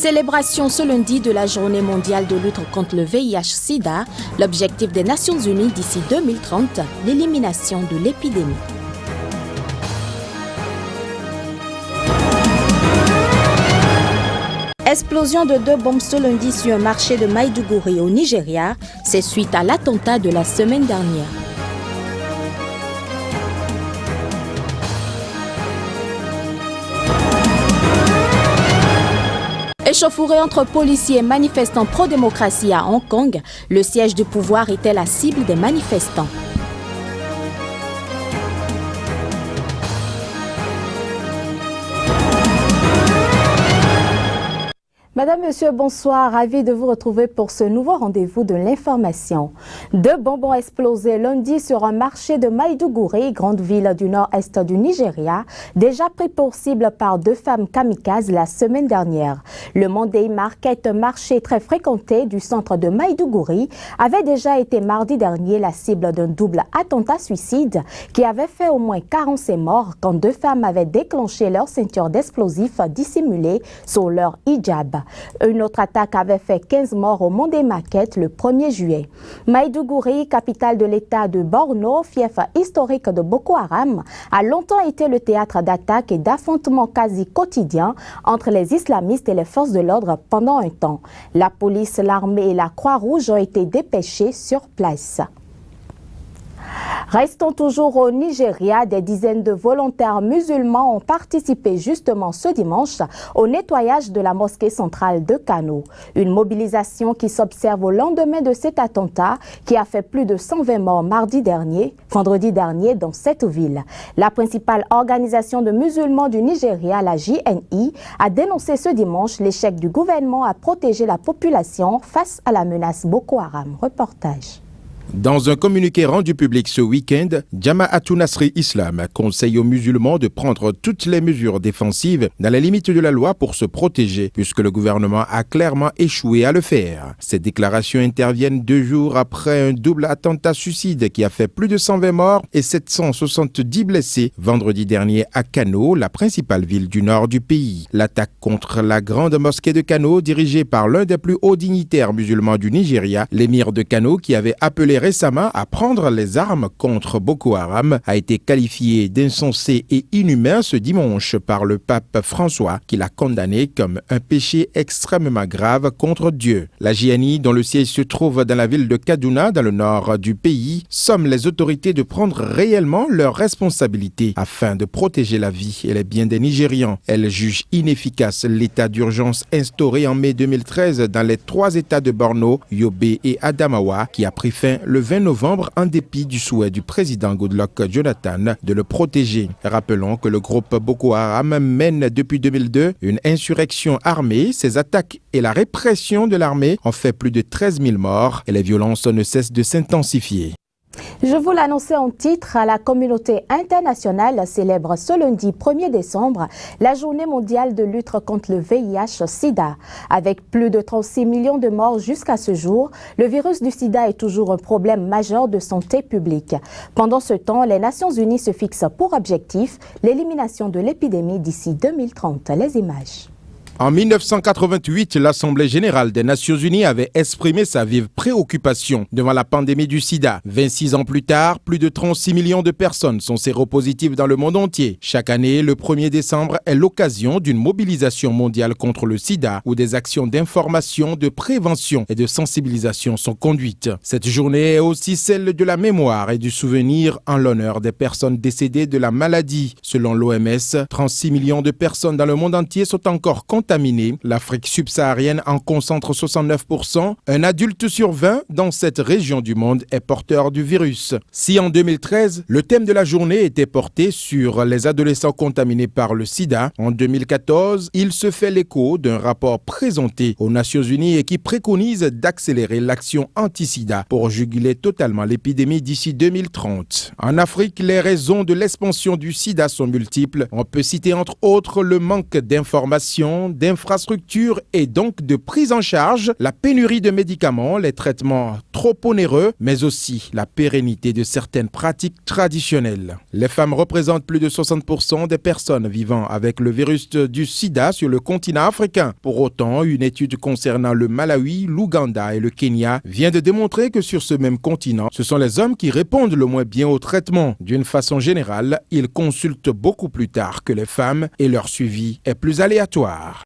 Célébration ce lundi de la Journée mondiale de lutte contre le VIH-Sida, l'objectif des Nations Unies d'ici 2030, l'élimination de l'épidémie. Explosion de 2 bombes ce lundi sur un marché de Maïdougouri au Nigeria, c'est suite à l'attentat de la semaine dernière. Échauffourée entre policiers et manifestants pro-démocratie à Hong Kong, le siège du pouvoir était la cible des manifestants. Madame, Monsieur, bonsoir. Ravi de vous retrouver pour ce nouveau rendez-vous de l'information. 2 bombes ont explosé lundi sur un marché de Maïdougouri, grande ville du nord-est du Nigeria, déjà pris pour cible par 2 femmes kamikazes la semaine dernière. Le Monday Market, marché très fréquenté du centre de Maïdougouri, avait déjà été mardi dernier la cible d'un double attentat suicide qui avait fait au moins 47 morts quand 2 femmes avaient déclenché leur ceinture d'explosifs dissimulés sur leur hijab. Une autre attaque avait fait 15 morts au Monday Market le 1er juillet. Maïdougouri, capitale de l'État de Borno, fief historique de Boko Haram, a longtemps été le théâtre d'attaques et d'affrontements quasi quotidiens entre les islamistes et les forces de l'ordre pendant un temps. La police, l'armée et la Croix-Rouge ont été dépêchés sur place. Restons toujours au Nigeria, des dizaines de volontaires musulmans ont participé justement ce dimanche au nettoyage de la mosquée centrale de Kano. Une mobilisation qui s'observe au lendemain de cet attentat qui a fait plus de 120 morts vendredi dernier dans cette ville. La principale organisation de musulmans du Nigeria, la JNI, a dénoncé ce dimanche l'échec du gouvernement à protéger la population face à la menace Boko Haram. Reportage. Dans un communiqué rendu public ce week-end, Jama'atou Nasri Islam conseille aux musulmans de prendre toutes les mesures défensives dans les limites de la loi pour se protéger, puisque le gouvernement a clairement échoué à le faire. Ces déclarations interviennent 2 jours après un double attentat suicide qui a fait plus de 120 morts et 770 blessés vendredi dernier à Kano, la principale ville du nord du pays. L'attaque contre la grande mosquée de Kano, dirigée par l'un des plus hauts dignitaires musulmans du Nigeria, l'émir de Kano, qui avait appelé récemment à prendre les armes contre Boko Haram, a été qualifié d'insensé et inhumain ce dimanche par le pape François, qui l'a condamné comme un péché extrêmement grave contre Dieu. La JNI, dont le siège se trouve dans la ville de Kaduna, dans le nord du pays, somme les autorités de prendre réellement leurs responsabilités afin de protéger la vie et les biens des Nigérians. Elle juge inefficace l'état d'urgence instauré en mai 2013 dans les 3 États de Borno, Yobe et Adamawa, qui a pris fin le 20 novembre en dépit du souhait du président Goodluck Jonathan de le protéger. Rappelons que le groupe Boko Haram mène depuis 2002 une insurrection armée. Ces attaques et la répression de l'armée ont fait plus de 13 000 morts et les violences ne cessent de s'intensifier. Je vous l'annonçais en titre, la communauté internationale célèbre ce lundi 1er décembre la journée mondiale de lutte contre le VIH-Sida. Avec plus de 36 millions de morts jusqu'à ce jour, le virus du sida est toujours un problème majeur de santé publique. Pendant ce temps, les Nations Unies se fixent pour objectif l'élimination de l'épidémie d'ici 2030. Les images. En 1988, l'Assemblée générale des Nations unies avait exprimé sa vive préoccupation devant la pandémie du sida. 26 ans plus tard, plus de 36 millions de personnes sont séropositives dans le monde entier. Chaque année, le 1er décembre est l'occasion d'une mobilisation mondiale contre le sida où des actions d'information, de prévention et de sensibilisation sont conduites. Cette journée est aussi celle de la mémoire et du souvenir en l'honneur des personnes décédées de la maladie. Selon l'OMS, 36 millions de personnes dans le monde entier sont encore contaminées. L'Afrique subsaharienne en concentre 69%. Un adulte sur 20 dans cette région du monde est porteur du virus. Si en 2013, le thème de la journée était porté sur les adolescents contaminés par le sida, en 2014, il se fait l'écho d'un rapport présenté aux Nations Unies et qui préconise d'accélérer l'action anti-sida pour juguler totalement l'épidémie d'ici 2030. En Afrique, les raisons de l'expansion du sida sont multiples. On peut citer entre autres le manque d'informations, d'infrastructures et donc de prise en charge, la pénurie de médicaments, les traitements trop onéreux, mais aussi la pérennité de certaines pratiques traditionnelles. Les femmes représentent plus de 60% des personnes vivant avec le virus du sida sur le continent africain. Pour autant, une étude concernant le Malawi, l'Ouganda et le Kenya vient de démontrer que sur ce même continent, ce sont les hommes qui répondent le moins bien au traitement. D'une façon générale, ils consultent beaucoup plus tard que les femmes et leur suivi est plus aléatoire.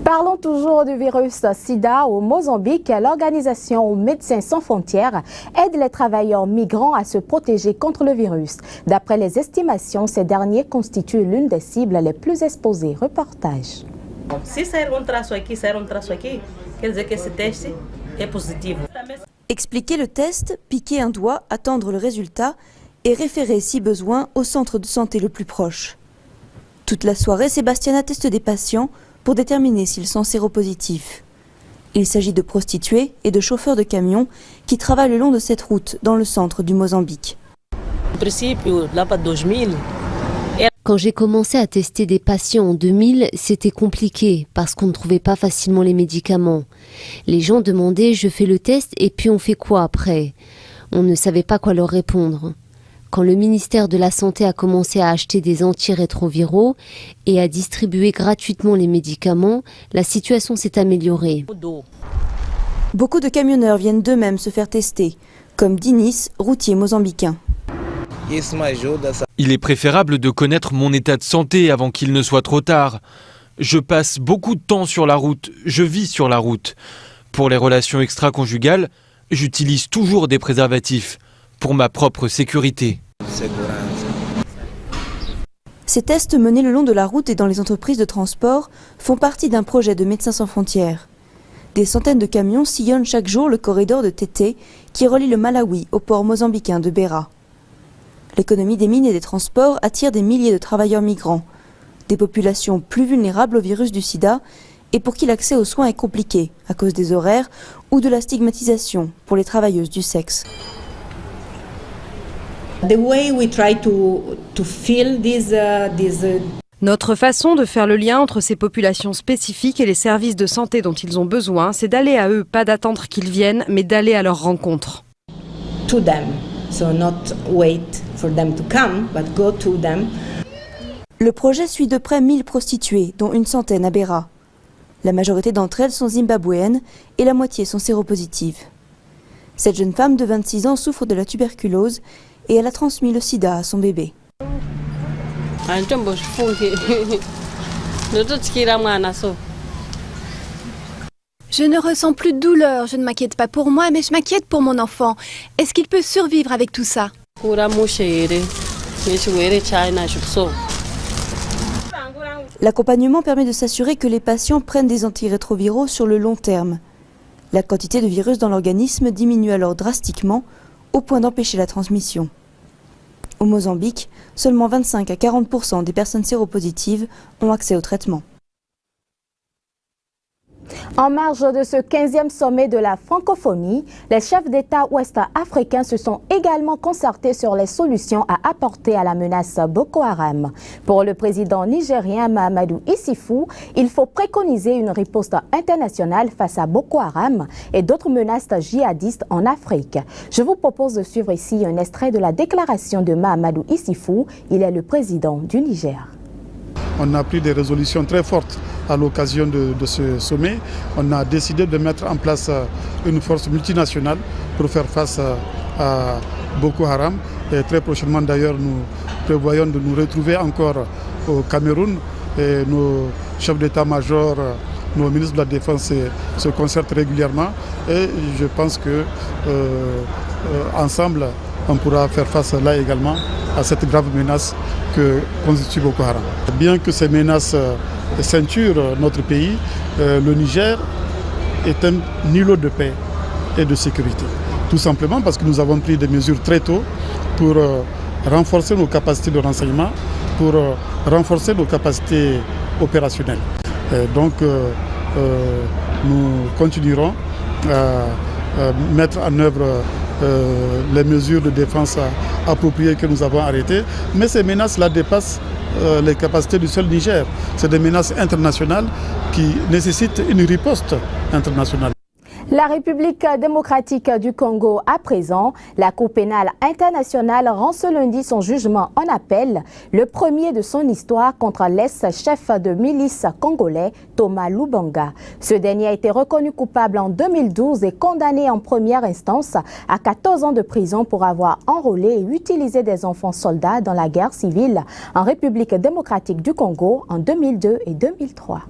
Parlons toujours du virus sida au Mozambique. L'organisation Médecins sans frontières aide les travailleurs migrants à se protéger contre le virus. D'après les estimations, ces derniers constituent l'une des cibles les plus exposées. Reportage. Si sair traço aqui, quer dizer que esse teste est positif. Expliquer le test, piquer un doigt, attendre le résultat et référer si besoin au centre de santé le plus proche. Toute la soirée, Sébastien teste des patients pour déterminer s'ils sont séropositifs. Il s'agit de prostituées et de chauffeurs de camions qui travaillent le long de cette route dans le centre du Mozambique. Quand j'ai commencé à tester des patients en 2000, c'était compliqué parce qu'on ne trouvait pas facilement les médicaments. Les gens demandaient « je fais le test et puis on fait quoi après ?» On ne savait pas quoi leur répondre. Quand le ministère de la Santé a commencé à acheter des antirétroviraux et à distribuer gratuitement les médicaments, la situation s'est améliorée. Beaucoup de camionneurs viennent d'eux-mêmes se faire tester, comme Dinis, routier mozambicain. Il est préférable de connaître mon état de santé avant qu'il ne soit trop tard. Je passe beaucoup de temps sur la route, je vis sur la route. Pour les relations extra-conjugales, j'utilise toujours des préservatifs. Pour ma propre sécurité. Ces tests menés le long de la route et dans les entreprises de transport font partie d'un projet de Médecins sans frontières. Des centaines de camions sillonnent chaque jour le corridor de Tété qui relie le Malawi au port mozambicain de Beira. L'économie des mines et des transports attire des milliers de travailleurs migrants, des populations plus vulnérables au virus du sida et pour qui l'accès aux soins est compliqué à cause des horaires ou de la stigmatisation pour les travailleuses du sexe. Notre façon de faire le lien entre ces populations spécifiques et les services de santé dont ils ont besoin, c'est d'aller à eux, pas d'attendre qu'ils viennent, mais d'aller à leur rencontre. To them. So not wait for them to come, but go to them. Le projet suit de près 1000 prostituées, dont une centaine à Beira. La majorité d'entre elles sont zimbabwéennes et la moitié sont séropositives. Cette jeune femme de 26 ans souffre de la tuberculose et elle a transmis le sida à son bébé. Je ne ressens plus de douleur, je ne m'inquiète pas pour moi, mais je m'inquiète pour mon enfant. Est-ce qu'il peut survivre avec tout ça? L'accompagnement permet de s'assurer que les patients prennent des antirétroviraux sur le long terme. La quantité de virus dans l'organisme diminue alors drastiquement, au point d'empêcher la transmission. Au Mozambique, seulement 25 à 40% des personnes séropositives ont accès au traitement. En marge de ce 15e sommet de la francophonie, les chefs d'État ouest-africains se sont également concertés sur les solutions à apporter à la menace Boko Haram. Pour le président nigérien Mahamadou Issoufou, il faut préconiser une riposte internationale face à Boko Haram et d'autres menaces djihadistes en Afrique. Je vous propose de suivre ici un extrait de la déclaration de Mahamadou Issoufou. Il est le président du Niger. On a pris des résolutions très fortes à l'occasion de ce sommet. On a décidé de mettre en place une force multinationale pour faire face à Boko Haram. Et très prochainement d'ailleurs, nous prévoyons de nous retrouver encore au Cameroun. Et nos chefs d'état-major, nos ministres de la Défense se concertent régulièrement. Et je pense que ensemble, on pourra faire face là également à cette grave menace que constitue Boko Haram. Bien que ces menaces ceinturent notre pays, le Niger est un îlot de paix et de sécurité. Tout simplement parce que nous avons pris des mesures très tôt pour renforcer nos capacités de renseignement, pour renforcer nos capacités opérationnelles. Donc nous continuerons à mettre en œuvre les mesures de défense appropriées que nous avons arrêtées. Mais ces menaces-là dépassent les capacités du seul Niger. C'est des menaces internationales qui nécessitent une riposte internationale. La République démocratique du Congo à présent, la Cour pénale internationale rend ce lundi son jugement en appel, le premier de son histoire contre l'ex-chef de milice congolais Thomas Lubanga. Ce dernier a été reconnu coupable en 2012 et condamné en première instance à 14 ans de prison pour avoir enrôlé et utilisé des enfants soldats dans la guerre civile en République démocratique du Congo en 2002 et 2003.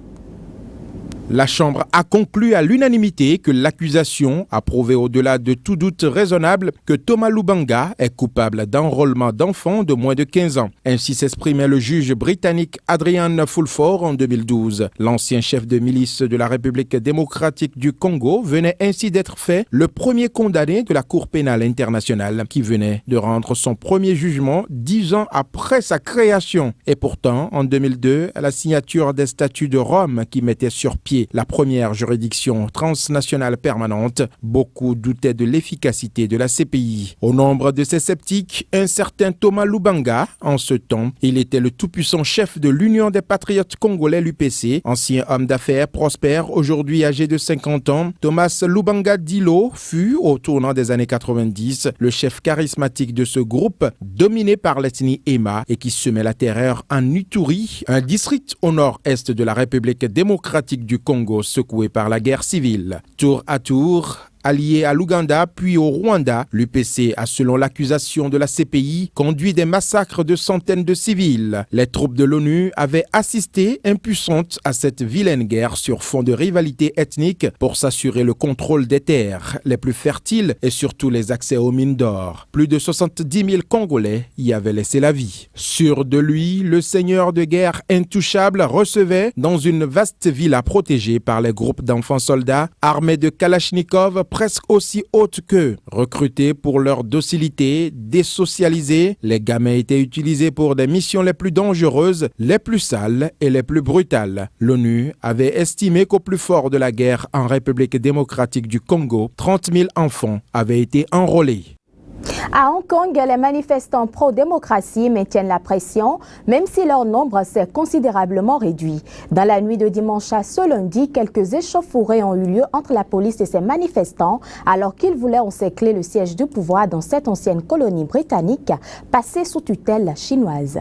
La Chambre a conclu à l'unanimité que l'accusation a prouvé au-delà de tout doute raisonnable que Thomas Lubanga est coupable d'enrôlement d'enfants de moins de 15 ans. Ainsi s'exprimait le juge britannique Adrian Fulford en 2012. L'ancien chef de milice de la République démocratique du Congo venait ainsi d'être fait le premier condamné de la Cour pénale internationale qui venait de rendre son premier jugement 10 ans après sa création. Et pourtant, en 2002, à la signature des statuts de Rome qui mettaient sur pied la première juridiction transnationale permanente, beaucoup doutaient de l'efficacité de la CPI. Au nombre de ces sceptiques, un certain Thomas Lubanga. En ce temps, il était le tout-puissant chef de l'Union des patriotes congolais, l'UPC, ancien homme d'affaires prospère, aujourd'hui âgé de 50 ans. Thomas Lubanga Dilo fut, au tournant des années 90, le chef charismatique de ce groupe, dominé par l'ethnie Hema et qui semait la terreur en Ituri, un district au nord-est de la République démocratique du Congo secoué par la guerre civile. Tour à tour, allié à l'Ouganda puis au Rwanda, l'UPC a, selon l'accusation de la CPI, conduit des massacres de centaines de civils. Les troupes de l'ONU avaient assisté impuissantes à cette vilaine guerre sur fond de rivalité ethnique pour s'assurer le contrôle des terres les plus fertiles et surtout les accès aux mines d'or. Plus de 70 000 Congolais y avaient laissé la vie. Sûr de lui, le seigneur de guerre intouchable recevait dans une vaste villa protégée par les groupes d'enfants soldats armés de Kalachnikov presque aussi hautes qu'eux. Recrutés pour leur docilité, désocialisés, les gamins étaient utilisés pour des missions les plus dangereuses, les plus sales et les plus brutales. L'ONU avait estimé qu'au plus fort de la guerre en République démocratique du Congo, 30 000 enfants avaient été enrôlés. À Hong Kong, les manifestants pro-démocratie maintiennent la pression, même si leur nombre s'est considérablement réduit. Dans la nuit de dimanche à ce lundi, quelques échauffourées ont eu lieu entre la police et ces manifestants, alors qu'ils voulaient encercler le siège du pouvoir dans cette ancienne colonie britannique, passée sous tutelle chinoise.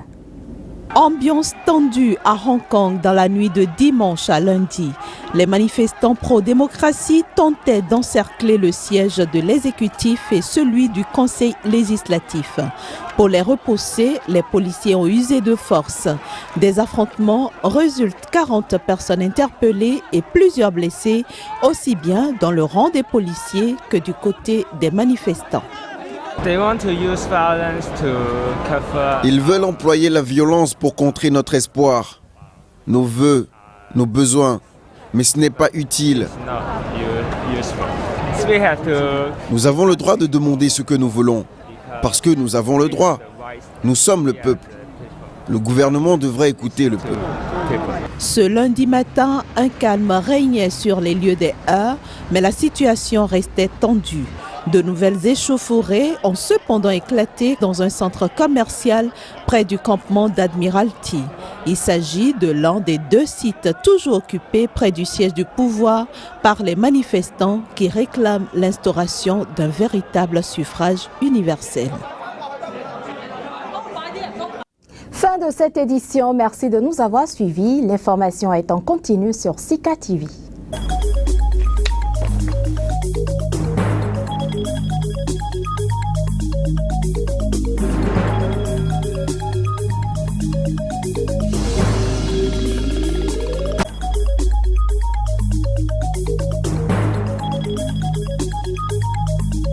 Ambiance tendue à Hong Kong dans la nuit de dimanche à lundi. Les manifestants pro-démocratie tentaient d'encercler le siège de l'exécutif et celui du conseil législatif. Pour les repousser, les policiers ont usé de force. Des affrontements résultent 40 personnes interpellées et plusieurs blessés, aussi bien dans le rang des policiers que du côté des manifestants. Ils veulent employer la violence pour contrer notre espoir, nos vœux, nos besoins, mais ce n'est pas utile. Nous avons le droit de demander ce que nous voulons, parce que nous avons le droit. Nous sommes le peuple. Le gouvernement devrait écouter le peuple. Ce lundi matin, un calme régnait sur les lieux des heurts, mais la situation restait tendue. De nouvelles échauffourées ont cependant éclaté dans un centre commercial près du campement d'Admiralty. Il s'agit de l'un des 2 sites toujours occupés près du siège du pouvoir par les manifestants qui réclament l'instauration d'un véritable suffrage universel. Fin de cette édition, merci de nous avoir suivis. L'information est en continu sur Sika TV.